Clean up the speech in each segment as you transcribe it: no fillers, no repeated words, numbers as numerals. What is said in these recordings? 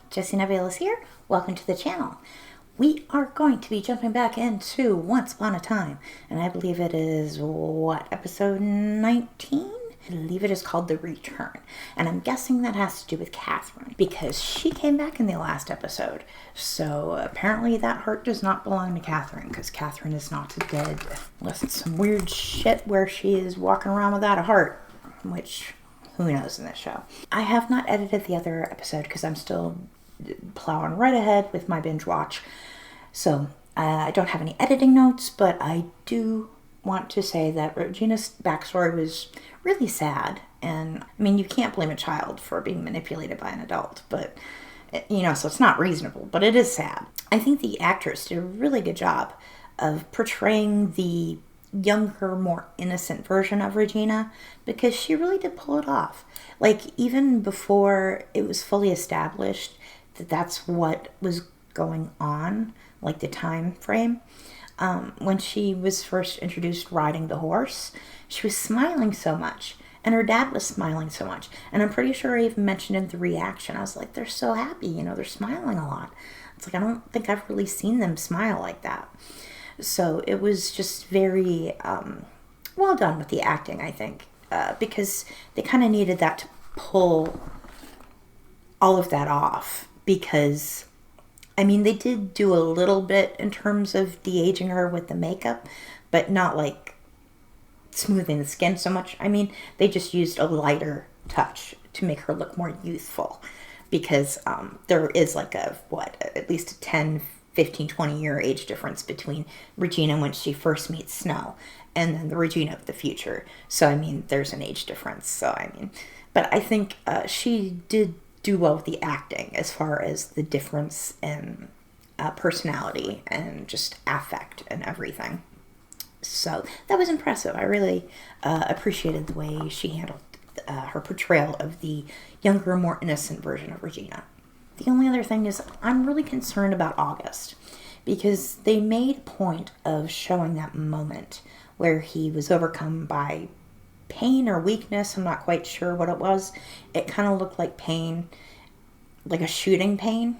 Jessie Neville is here. Welcome to the channel. We are going to be jumping back into Once Upon a Time, and I believe it is, episode 19? I believe it is called The Return, and I'm guessing that has to do with Catherine, because she came back in the last episode, so apparently that heart does not belong to Catherine, because Catherine is not dead, unless it's some weird shit where she is walking around without a heart, which, who knows in this show. I have not edited the other episode, because I'm still plowing right ahead with my binge watch, so I don't have any editing notes, but I do want to say that Regina's backstory was really sad, and I mean, you can't blame a child for being manipulated by an adult, but so it's not reasonable, but it is sad. I think the actress did a really good job of portraying the younger, more innocent version of Regina, because she really did pull it off. Like, even before it was fully established that that's what was going on, like the time frame, when she was first introduced riding the horse, she was smiling so much, and her dad was smiling so much, and I'm pretty sure I even mentioned in the reaction, I was like, they're so happy, they're smiling a lot. It's like, I don't think I've really seen them smile like that. So it was just very well done with the acting, I think, because they kind of needed that to pull all of that off, because I mean, they did do a little bit in terms of de-aging her with the makeup, but not like smoothing the skin so much. I mean, they just used a lighter touch to make her look more youthful, because there is like at least a 10, 15, 20 year age difference between Regina when she first meets Snow and then the Regina of the future. So, I mean, there's an age difference. So, I mean, but I think she did do well with the acting as far as the difference in personality and just affect and everything. So that was impressive. I really appreciated the way she handled her portrayal of the younger, more innocent version of Regina. The only other thing is I'm really concerned about August, because they made a point of showing that moment where he was overcome by pain or weakness. I'm not quite sure what it was. It kind of looked like pain, like a shooting pain.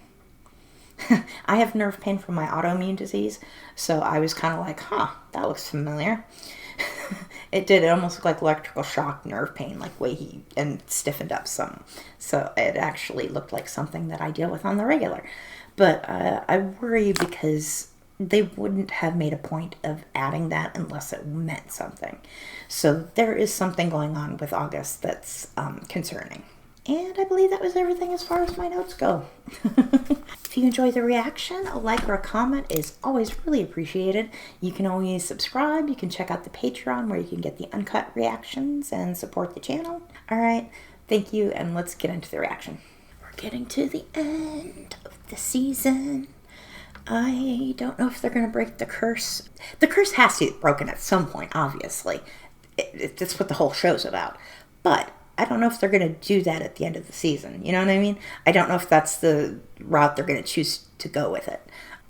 I have nerve pain from my autoimmune disease, so I was kind of like, that looks familiar. It did. It almost looked like electrical shock nerve pain, like way and stiffened up some. So it actually looked like something that I deal with on the regular. But I worry because they wouldn't have made a point of adding that unless it meant something. So there is something going on with August that's concerning. And I believe that was everything as far as my notes go. If you enjoy the reaction, a like or a comment is always really appreciated. You can always subscribe. You can check out the Patreon where you can get the uncut reactions and support the channel. All right, thank you, and let's get into the reaction. We're getting to the end of the season. I don't know if they're going to break the curse. The curse has to be broken at some point, obviously. That's what the whole show's about. But I don't know if they're going to do that at the end of the season. You know what I mean? I don't know if that's the route they're going to choose to go with it.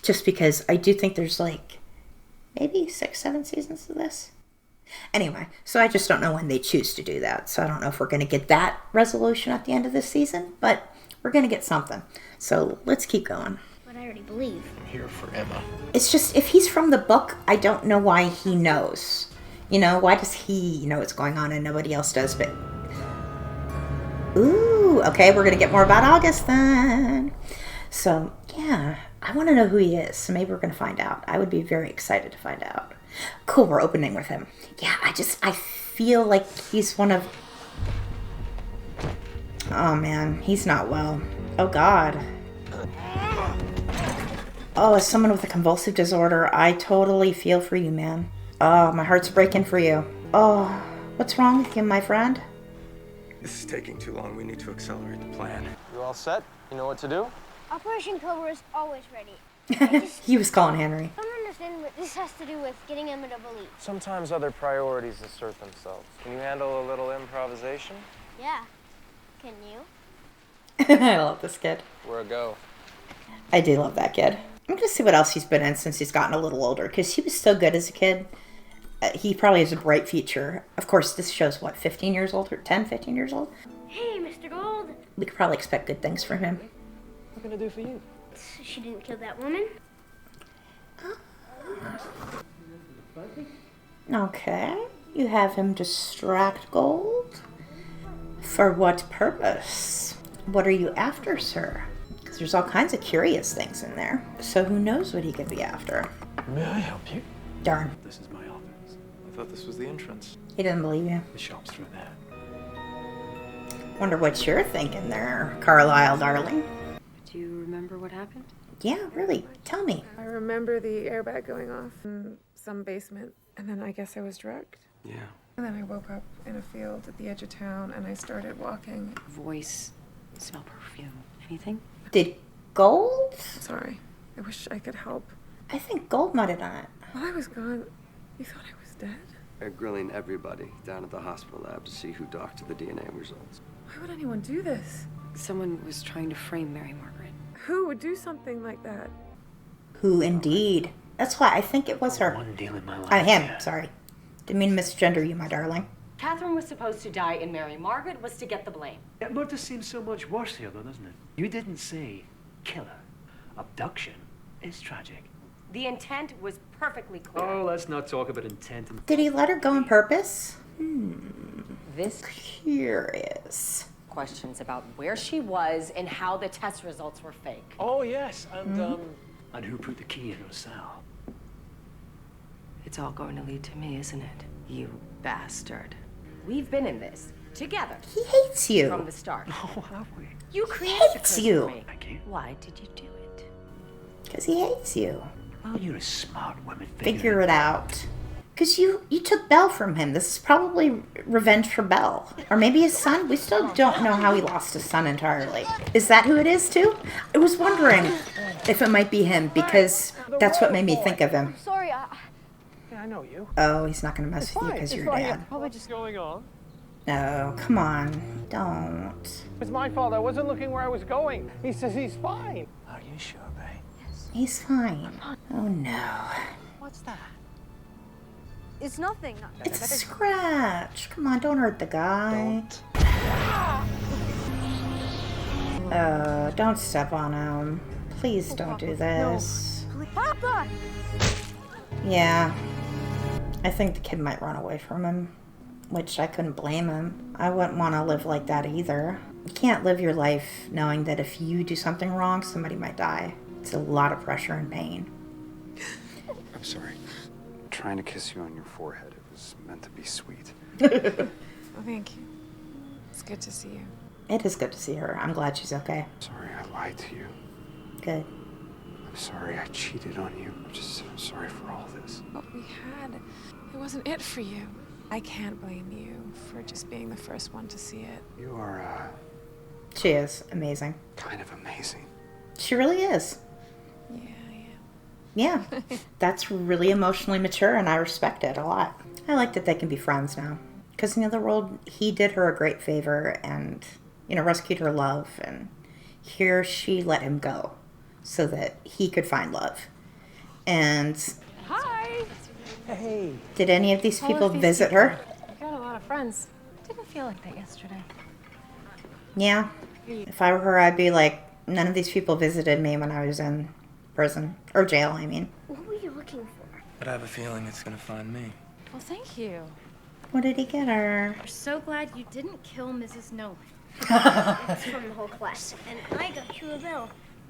Just because I do think there's like maybe 6, 7 seasons of this. Anyway, so I just don't know when they choose to do that. So I don't know if we're going to get that resolution at the end of this season. But we're going to get something. So let's keep going. But I already believe. I'm here for Emma. It's just, if he's from the book, I don't know why he knows. Why does he know what's going on and nobody else does? But ooh, okay, we're going to get more about August then. So, yeah, I want to know who he is, so maybe we're going to find out. I would be very excited to find out. Cool, we're opening with him. Yeah, I feel like he's one of... Oh, man, he's not well. Oh, God. Oh, as someone with a convulsive disorder, I totally feel for you, man. Oh, my heart's breaking for you. Oh, what's wrong with you, my friend? This is taking too long. We need to accelerate the plan. You all set? You know what to do? Operation Cobra is always ready. He was calling Henry. I don't understand what this has to do with getting Emma to believe. Sometimes other priorities assert themselves. Can you handle a little improvisation? Yeah. Can you? I love this kid. Where a go? I do love that kid. I'm going to see what else he's been in since he's gotten a little older, because he was so good as a kid. He probably has a bright future. Of course, this show's, 15 years old? Or 10, 15 years old? Hey, Mr. Gold. We could probably expect good things from him. What can I do for you? She didn't kill that woman. Okay. You have him distract Gold? For what purpose? What are you after, sir? Because there's all kinds of curious things in there. So who knows what he could be after? May I help you? Darn. This is my office. I thought this was the entrance. He didn't believe you. The shop's through there. Wonder what you're thinking there, Carlisle, darling. Do you remember what happened? Yeah, really. Tell me. I remember the airbag going off in some basement, and then I guess I was drugged. Yeah. And then I woke up in a field at the edge of town, and I started walking. Voice, smell perfume, anything? Did Gold? Sorry. I wish I could help. I think Gold might have done it. While I was gone, you thought I was dead? They're grilling everybody down at the hospital lab to see who docked the DNA results. Why would anyone do this? Someone was trying to frame Mary Margaret. Who would do something like that? Who indeed? That's why I think it was her. One deal in my life. Him, yeah. sorry. Didn't mean to misgender you, my darling. Catherine was supposed to die and Mary Margaret was to get the blame. Yeah, murder seems so much worse here, though, doesn't it? You didn't say killer. Abduction is tragic. The intent was perfectly clear. Oh, let's not talk about intent. Did he let her go on purpose? This Curious. questions about where she was and how the test results were fake. Oh, yes, and who put the key in her cell? It's all going to lead to me, isn't it? You bastard. We've been in this together He hates from you. the start. Oh, have we? You created the hates curse you. for me. Thank you. Why did you do it? Because he hates you. Well, you're a smart woman. Figure it out. Because you took Belle from him. This is probably revenge for Belle. Or maybe his son? We still don't know how he lost his son entirely. Is that who it is, too? I was wondering if it might be him, because that's what made me think of him. Sorry, Yeah, I know you. Oh, he's not going to mess with you because you're dad. Probably just going on. No, come on. Don't. It's my fault. I wasn't looking where I was going. He says he's fine. Are you sure, babe? He's fine. Oh, no. What's that? it's nothing. It's a scratch. Come on, don't hurt the guy. Don't step on him. Please don't do this. Papa! Yeah. I think the kid might run away from him, which I couldn't blame him. I wouldn't want to live like that either. You can't live your life knowing that if you do something wrong, somebody might die. It's a lot of pressure and pain. I'm sorry. Trying to kiss you on your forehead. It was meant to be sweet. Oh, thank you. It's good to see you. It is good to see her. I'm glad she's okay. Sorry I lied to you. Good. I'm sorry I cheated on you. I'm just sorry for all this. What we had, it wasn't it for you. I can't blame you for just being the first one to see it. You are, She is amazing. kind of amazing. She really is. Yeah, yeah. Yeah. That's really emotionally mature, and I respect it a lot. I like that they can be friends now. Because in the other world, he did her a great favor and, rescued her love. And here she let him go so that he could find love. And Hi! Hey. did any of these people visit her? I've got a lot of friends. Didn't feel like that yesterday. Yeah. If I were her, I'd be like, none of these people visited me when I was in prison. Or jail, I mean. What were you looking for? But I have a feeling it's gonna find me. Well, thank you. What did he get her? We're so glad you didn't kill Mrs. Nolan. It's from the whole class. And I got you a bell.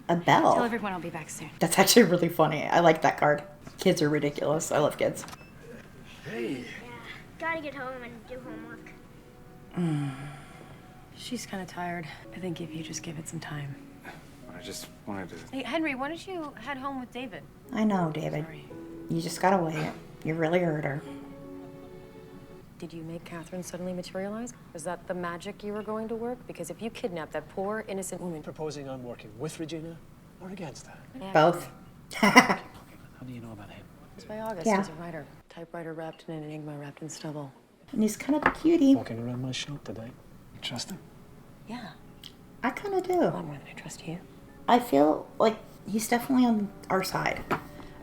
A Tell bell. everyone I'll be back soon. That's actually really funny. I like that card. Kids are ridiculous. I love kids. Hey. Gotta get home and do homework. She's kind of tired. I think if you just give it some time. I just wanted to... Hey, Henry, why don't you head home with David? I know, David. Sorry. You just gotta wait. You really hurt her. Did you make Catherine suddenly materialize? Was that the magic you were going to work? Because if you kidnapped that poor, innocent woman... Proposing on working with Regina or against her? Both. How do you know about him? It's by August. Yeah. He's a writer. Typewriter wrapped in an enigma wrapped in stubble. And he's kind of a cutie. Walking around my shop today. You trust him? Yeah. I kind of A do. lot more than I trust you. I feel like he's definitely on our side.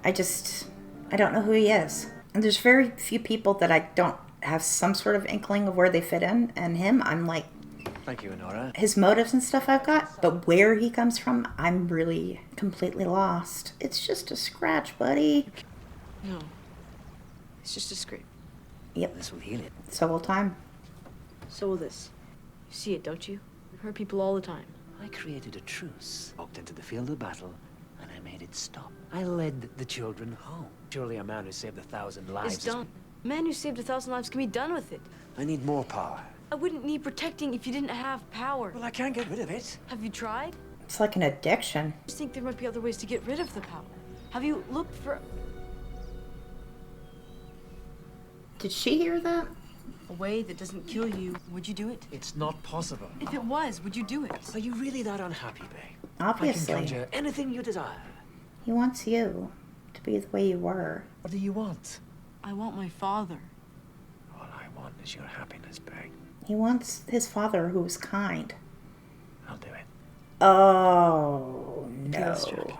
I don't know who he is. And there's very few people that I don't have some sort of inkling of where they fit in. And him, I'm like, Thank you, Honora. His motives and stuff I've got, but where he comes from, I'm really completely lost. It's just a scratch, buddy. No. It's just a scrape. Yep. This will heal it. So will time. So will this. You see it, don't you? You hurt people all the time. I created a truce, walked into the field of battle, and I made it stop. I led the children home. Surely a man who saved 1,000 lives It's done. A man who saved 1,000 lives can be done with it. I need more power. I wouldn't need protecting if you didn't have power. Well, I can't get rid of it. Have you tried? It's like an addiction. I just think there might be other ways to get rid of the power. Have you looked for Did she hear that? a way that doesn't kill you? Would you do it? It's not possible. If it was, would you do it? Are you really that unhappy, babe? Obviously. I can conjure anything you desire. He wants you to be the way you were. What do you want? I want my father. All I want is your happiness, babe. He wants his father who was kind. I'll do it. Oh, no.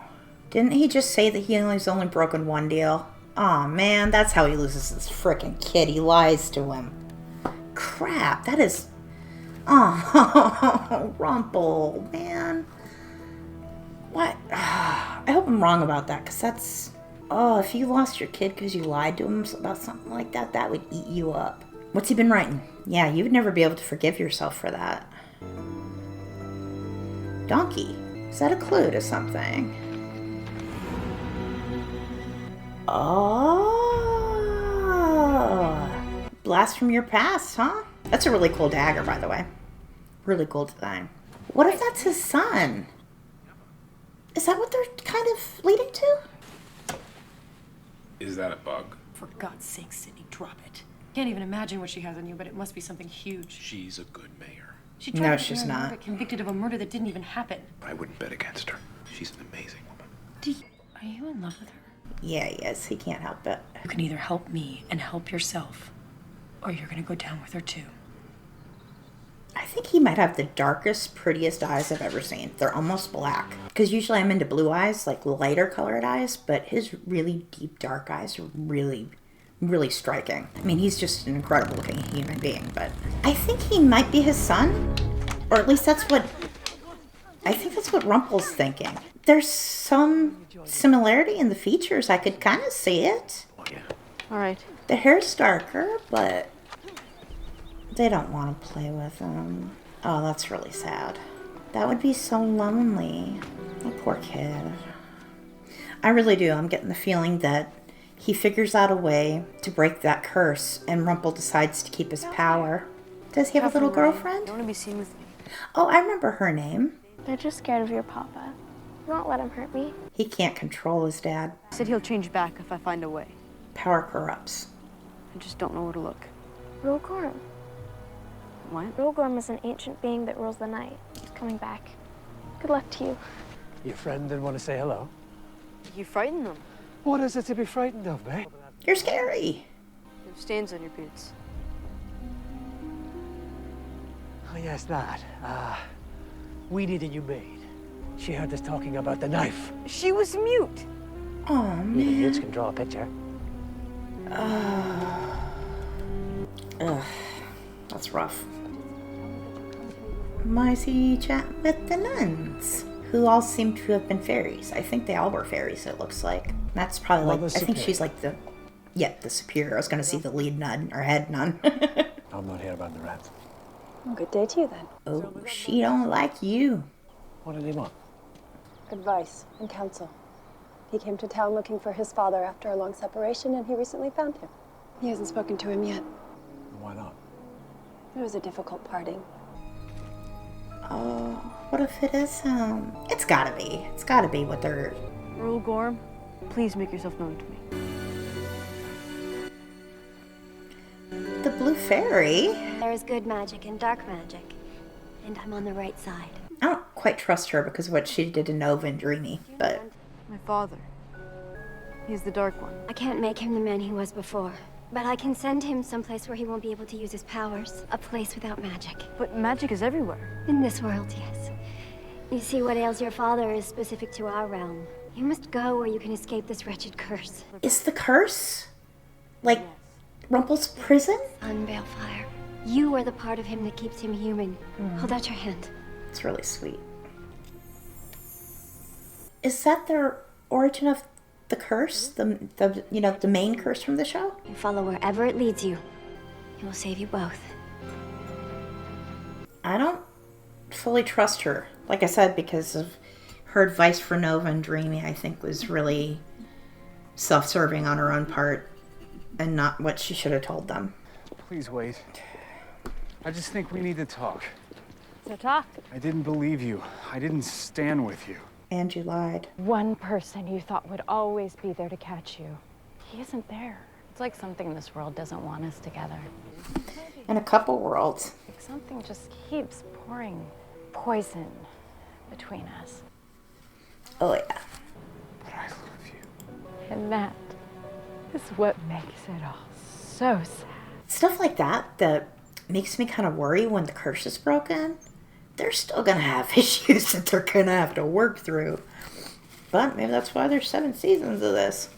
Didn't he just say that he's only broken one deal? Aw, man, that's how he loses his frickin' kid. He lies to him. Crap, that is... Oh, Rumple, man. What? I hope I'm wrong about that, because that's... Oh, if you lost your kid because you lied to him about something like that, that would eat you up. What's he been writing? Yeah, you would never be able to forgive yourself for that. Donkey. Is that a clue to something? Oh. Blast from your past, huh? That's a really cool dagger, by the way. Really cool design. What if that's his son? Is that what they're kind of leading to? Is that a bug? For God's sake, Sydney, drop it. Can't even imagine what she has on you, but it must be something huge. She's a good mayor. She No, tried to she's get married, not. but convicted of a murder that didn't even happen. I wouldn't bet against her. She's an amazing woman. Are you in love with her? Yeah, he is. He can't help it. You can either help me and help yourself, or you're gonna go down with her too. I think he might have the darkest, prettiest eyes I've ever seen. They're almost black. Because usually I'm into blue eyes, like lighter colored eyes, but his really deep, dark eyes are really, really striking. I mean, he's just an incredible looking human being, but I think he might be his son. Or at least I think that's what Rumple's thinking. There's some similarity in the features. I could kind of see it. All right. The hair's darker, but they don't want to play with him. Oh, that's really sad. That would be so lonely. That poor kid. I really do. I'm getting the feeling that he figures out a way to break that curse, and Rumple decides to keep his power. Does he have a little girlfriend? You want to be seen with me? Oh, I remember her name. They're just scared of your papa. You won't let him hurt me. He can't control his dad. He said he'll change back if I find a way. Power corrupts. I just don't know where to look. Rolgorm. What? Rolgorm is an ancient being that rules the night. He's coming back. Good luck to you. Your friend didn't want to say hello? You frighten them. What is it to be frightened of, babe? You're scary. You have stains on your boots. Oh, yes, that. We need a new maid. She heard us talking about the knife. She was mute. Oh, Even man. mutes can draw a picture. Ugh. That's rough. Why is he chatting with the nuns? Who all seem to have been fairies. I think they all were fairies, it looks like. That's probably Well, like, the I think superior. she's like the superior. I was going to see the lead nun, or head nun. I'm not here about the rats. Good day to you then. Oh, she don't like you. What do they want? Advice and counsel. He came to town looking for his father after a long separation, and he recently found him. He hasn't spoken to him yet. Why not? It was a difficult parting. Oh, what if it is him? It's gotta be. It's gotta be what they're... Rolgorm, please make yourself known to me. The blue fairy? There is good magic and dark magic, and I'm on the right side. I don't quite trust her because of what she did to Nova and Dreamy, but... My father. He's the Dark One. I can't make him the man he was before, but I can send him someplace where he won't be able to use his powers. A place without magic. But magic is everywhere. In this world, yes. You see, what ails your father is specific to our realm. You must go where you can escape this wretched curse. Is the curse like Rumple's prison? Sun, Balefire. You are the part of him that keeps him human. Hold out your hand. It's really sweet. Is that the origin of the curse? The you know, the main curse from the show? You follow wherever it leads you. It will save you both. I don't fully trust her. Like I said, because of her advice for Nova and Dreamy, I think was really self-serving on her own part and not what she should have told them. Please wait. I just think we need to talk. So talk. I didn't believe you. I didn't stand with you. And you lied. One person you thought would always be there to catch you. He isn't there. It's like something in this world doesn't want us together. In a couple worlds. Like something just keeps pouring poison between us. Oh yeah. But I love you. And that is what makes it all so sad. Stuff like that makes me kind of worry when the curse is broken. They're still gonna have issues that they're gonna have to work through. But maybe that's why there's 7 seasons of this.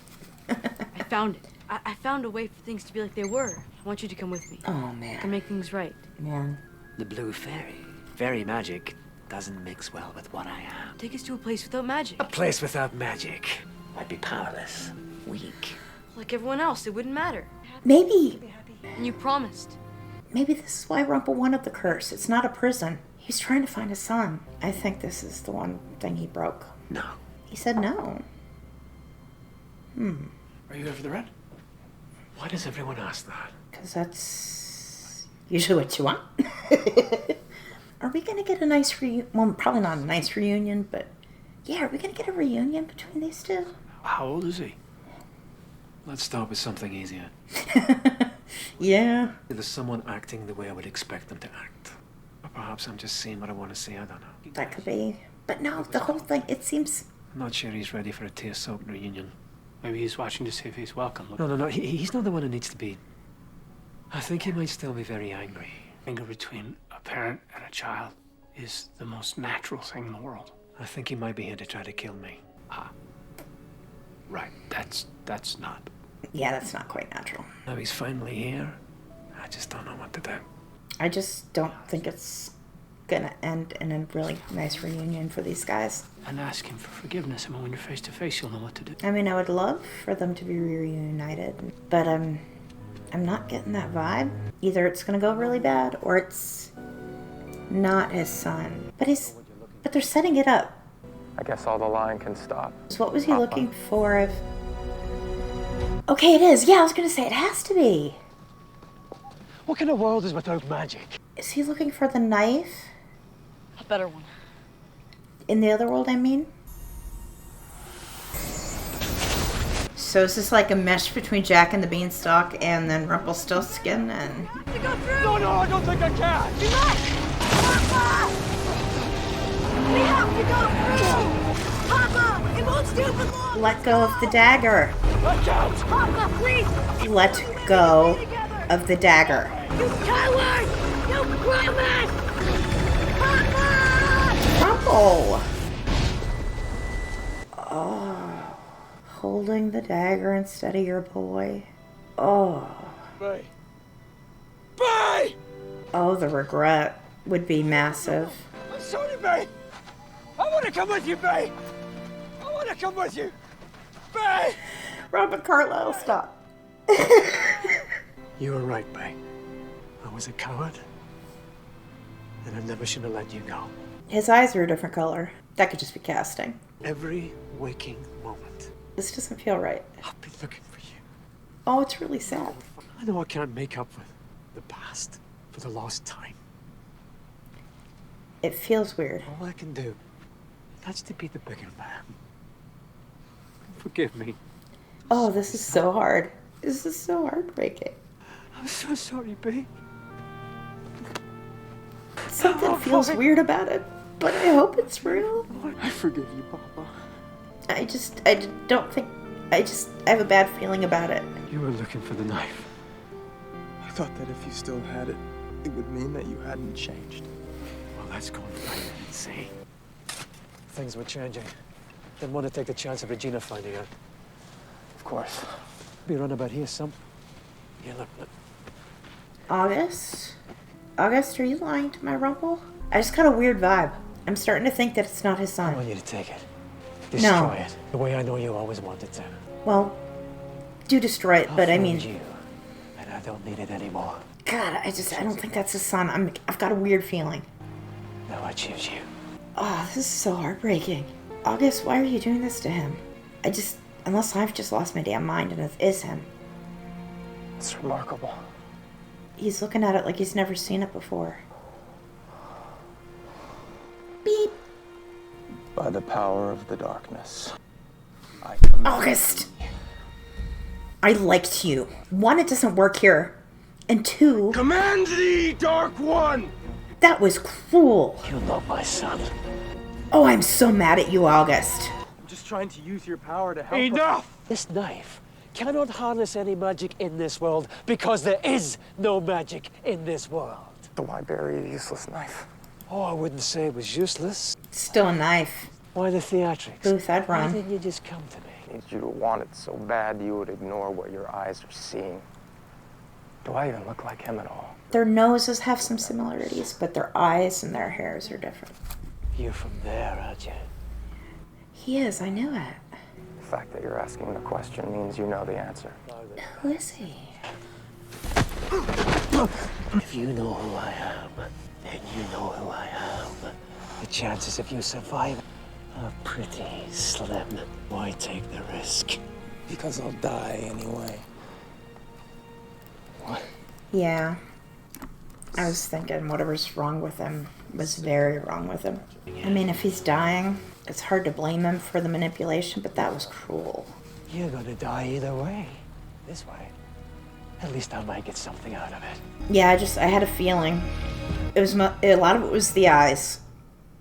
I found it. I found a way for things to be like they were. I want you to come with me. Oh, man. I can make things right. Man. The blue fairy. Fairy magic doesn't mix well with what I am. Take us to a place without magic. A place without magic. I'd be powerless, weak. Like everyone else, it wouldn't matter. Maybe. And you promised. Maybe this is why Rumple wanted the curse. It's not a prison. He's trying to find his son. I think this is the one thing he broke. No. He said no. Are you here for the rent? Why does everyone ask that? Because that's usually what you want. Are we going to get a nice reunion? Well, probably not a nice reunion, but yeah, are we going to get a reunion between these two? How old is he? Let's start with something easier. Yeah. There's someone acting the way I would expect them to act. Or perhaps I'm just seeing what I want to see, I don't know. That could be. But no, the whole thing, it seems... I'm not sure he's ready for a tear-soaked reunion. Maybe he's watching to see if he's welcome. No. He's not the one who needs to be. I think he might still be very angry. Anger between a parent and a child is the most natural thing in the world. I think he might be here to try to kill me. Right, that's not. Yeah, that's not quite natural. Now he's finally here. I just don't know what to do. I just don't think it's gonna end in a really nice reunion for these guys. And ask him for forgiveness, and when you're face to face, you'll know what to do. I mean, I would love for them to be reunited, but I'm not getting that vibe. Either it's gonna go really bad, or it's not his son. But they're setting it up. I guess all the lying can stop. So what was he looking for? Okay, it is. Yeah, I was gonna say it has to be. What kind of world is without magic? Is he looking for the knife? A better one. In the other world, I mean? So is this like a mesh between Jack and the Beanstalk and then Rumpelstiltskin and... No, I don't think I can! We must! Papa! We have to go through! Papa! It won't stay for long! Let go of the dagger. Watch out! Papa, please! Let go of the dagger. You coward! You promised! Papa! Rumple! Oh. Holding the dagger instead of your boy. Oh. Bay! Bay! Oh, the regret would be massive. I'm sorry, Bay! I want to come with you, Bay! I want to come with you! Bay! Robert Carlyle, stop. You were right, Bay. I was a coward. And I never should have let you go. His eyes are a different color. That could just be casting. Every waking moment. This doesn't feel right. I've been looking for you. Oh, it's really sad. I know I can't make up with the past for the lost time. It feels weird. All I can do, that's to be the bigger man. Forgive me. Oh, this is so hard. This is so heartbreaking. I'm so sorry, babe. Something feels weird about it, but I hope it's real. I forgive you, Papa. I don't think, I have a bad feeling about it. You were looking for the knife. I thought that if you still had it, it would mean that you hadn't changed. Well, let's go and find it and see. Things were changing. Didn't want to take the chance of Regina finding out. Of course. Be run about here some. Yeah, look. August August, are you lying to my Rumple? I just got a weird vibe. I'm starting to think that it's not his son. I want you to take it. Destroy it. The way I know you always wanted to. Well, do destroy it, but I mean... you, and I don't need it anymore. God, I don't think that's his son. I've got a weird feeling. Now I choose you. Oh, this is so heartbreaking. August, why are you doing this to him? Unless I've just lost my damn mind and it is him. It's remarkable. He's looking at it like he's never seen it before. Beep. By the power of the darkness, August! I liked you. 1, it doesn't work here. And 2... Command thee, Dark One! That was cruel. You're not my son. Oh, I'm so mad at you, August. I'm just trying to use your power to help. Enough! This knife cannot harness any magic in this world because there is no magic in this world. So why bury a useless knife? Oh, I wouldn't say it was useless. Still a knife. Why the theatrics? Booth, I'd run. Why didn't you just come to me? I need you to want it so bad you would ignore what your eyes are seeing. Do I even look like him at all? Their noses have some similarities, but their eyes and their hairs are different. You're from there, aren't you? He is, I knew it. The fact that you're asking the question means you know the answer. Who is he? If you know who I am, then you know who I am. The chances of you surviving are pretty slim. Why take the risk? Because I'll die anyway. What? Yeah. I was thinking whatever's wrong with him was very wrong with him. I mean, if he's dying, it's hard to blame him for the manipulation, but that was cruel. You're gonna die either way. This way. At least I might get something out of it. Yeah, I had a feeling. It was a lot of it was the eyes,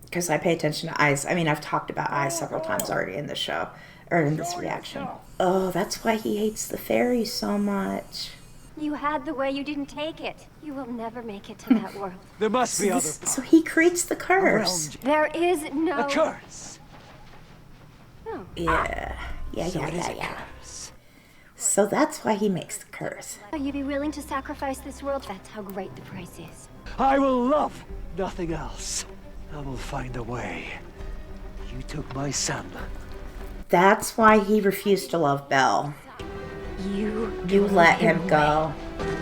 because I pay attention to eyes. I mean, I've talked about eyes several times already in this show, or in this reaction. Oh, that's why he hates the fairy so much. You had the way, you didn't take it. You will never make it to that world. There must be other So he creates the curse. There is no... A curse. Oh. Yeah. So that's why he makes the curse. Are you be willing to sacrifice this world? That's how great the price is. I will love nothing else. I will find a way. You took my son. That's why he refused to love Belle. You let him go. I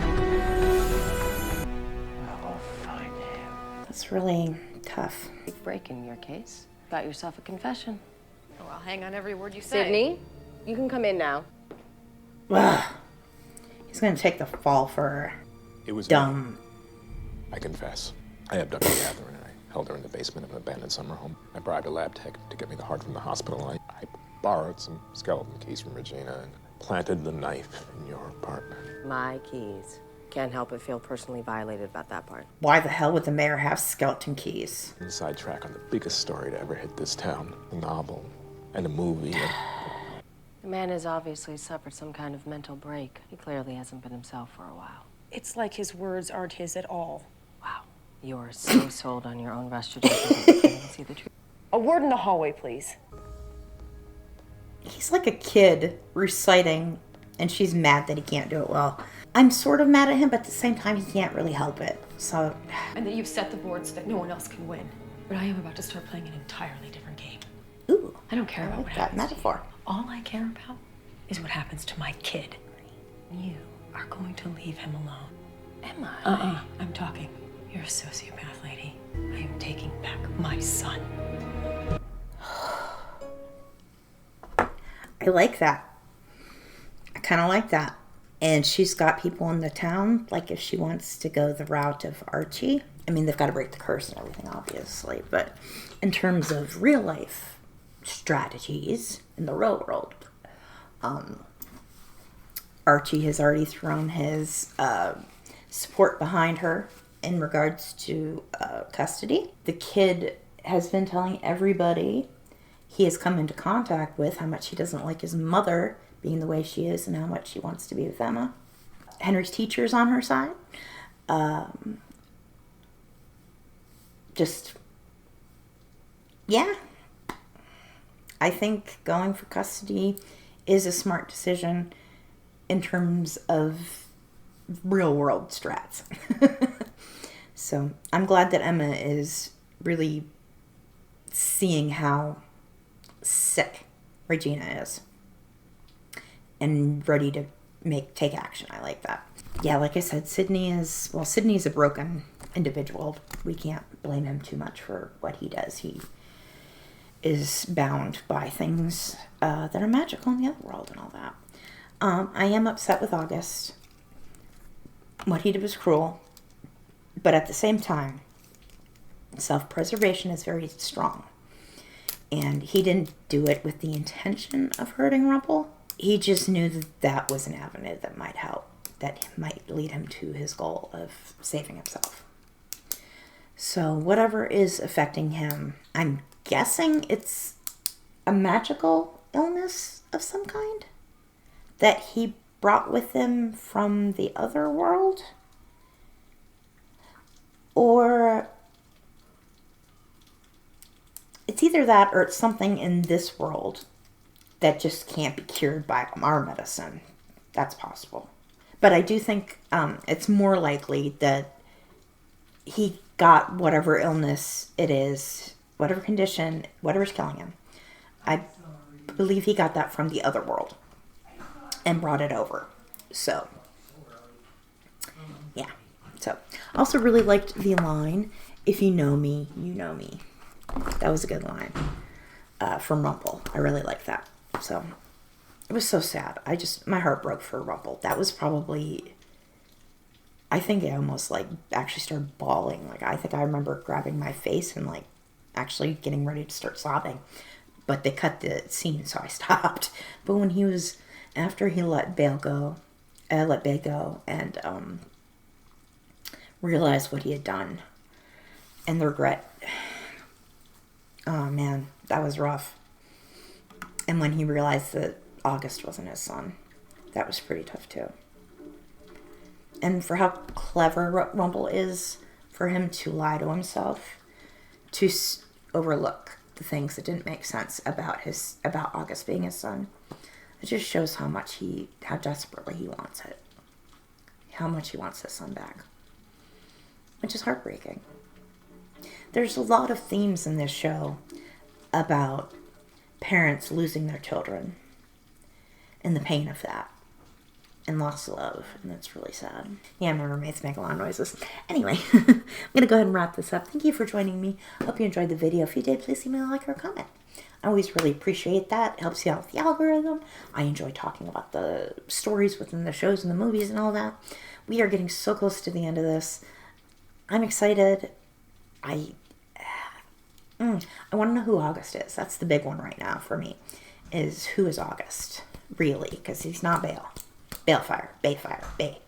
will find him. That's really tough. Big break in your case. Got yourself a confession. Oh, I'll hang on every word you say. Sydney, you can come in now. Ugh. He's gonna take the fall for her. It was dumb. I confess. I abducted Catherine and I held her in the basement of an abandoned summer home. I bribed a lab tech to get me the heart from the hospital. I borrowed some skeleton keys from Regina and planted the knife in your apartment. My keys. Can't help but feel personally violated about that part. Why the hell would the mayor have skeleton keys? Inside track on the biggest story to ever hit this town. A novel and a movie. The man has obviously suffered some kind of mental break. He clearly hasn't been himself for a while. It's like his words aren't his at all. Wow. You're so sold on your own rush to that you can't even see the truth. A word in the hallway, please. He's like a kid reciting, and she's mad that he can't do it well. I'm sort of mad at him, but at the same time, he can't really help it. So. And then you've set the board so that no one else can win. But I am about to start playing an entirely different game. Ooh. I don't care about what happens. That metaphor. All I care about is what happens to my kid. You are going to leave him alone. Am I? I'm talking. You're a sociopath, lady. I am taking back my son. I like that. I kind of like that. And she's got people in the town, like if she wants to go the route of Archie. I mean, they've got to break the curse and everything, obviously. But in terms of real life strategies in the real world, Archie has already thrown his support behind her in regards to custody. The kid has been telling everybody he has come into contact with how much he doesn't like his mother being the way she is and how much he wants to be with Emma. Henry's teacher's on her side. Yeah. I think going for custody is a smart decision in terms of real world strats. So I'm glad that Emma is really seeing how sick Regina is and ready to take action. I like that. Yeah, like I said, Sydney's a broken individual. We can't blame him too much for what he does. He is bound by things that are magical in the other world and all that. I am upset with August. What he did was cruel. But at the same time, self-preservation is very strong. And he didn't do it with the intention of hurting Rumple. He just knew that that was an avenue that might help, that might lead him to his goal of saving himself. So whatever is affecting him, I'm guessing it's a magical illness of some kind that he brought with him from the other world. Or it's either that or it's something in this world that just can't be cured by our medicine. That's possible. But I do think it's more likely that he got whatever illness it is, whatever condition, whatever's killing him. I believe he got that from the other world and brought it over. So, yeah. So, also really liked the line, "If you know me, you know me." That was a good line from Rumple. I really liked that. So, it was so sad. My heart broke for Rumple. That was probably, I think I almost actually started bawling. I think I remember grabbing my face and actually getting ready to start sobbing. But they cut the scene, so I stopped. But when after he let Bay go and realized what he had done and the regret, oh man, that was rough. And when he realized that August wasn't his son, that was pretty tough too. And for how clever Rumple is for him to lie to himself, to overlook the things that didn't make sense about August being his son, it just shows how desperately he wants it, how much he wants his son back, which is heartbreaking. There's a lot of themes in this show about parents losing their children and the pain of that and loss of love, and that's really sad. Yeah, my roommates make a lot of noises. Anyway, I'm going to go ahead and wrap this up. Thank you for joining me. Hope you enjoyed the video. If you did, please leave me a like or a comment. I always really appreciate that. It helps you out with the algorithm. I enjoy talking about the stories within the shows and the movies and all that. We are getting so close to the end of this. I'm excited. I want to know who August is. That's the big one right now for me, is who is August, really, because he's not Bale. Balefire. Bayfire. Bay.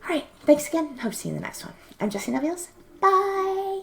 Alright, thanks again. Hope to see you in the next one. I'm Jessie Nevios. Bye!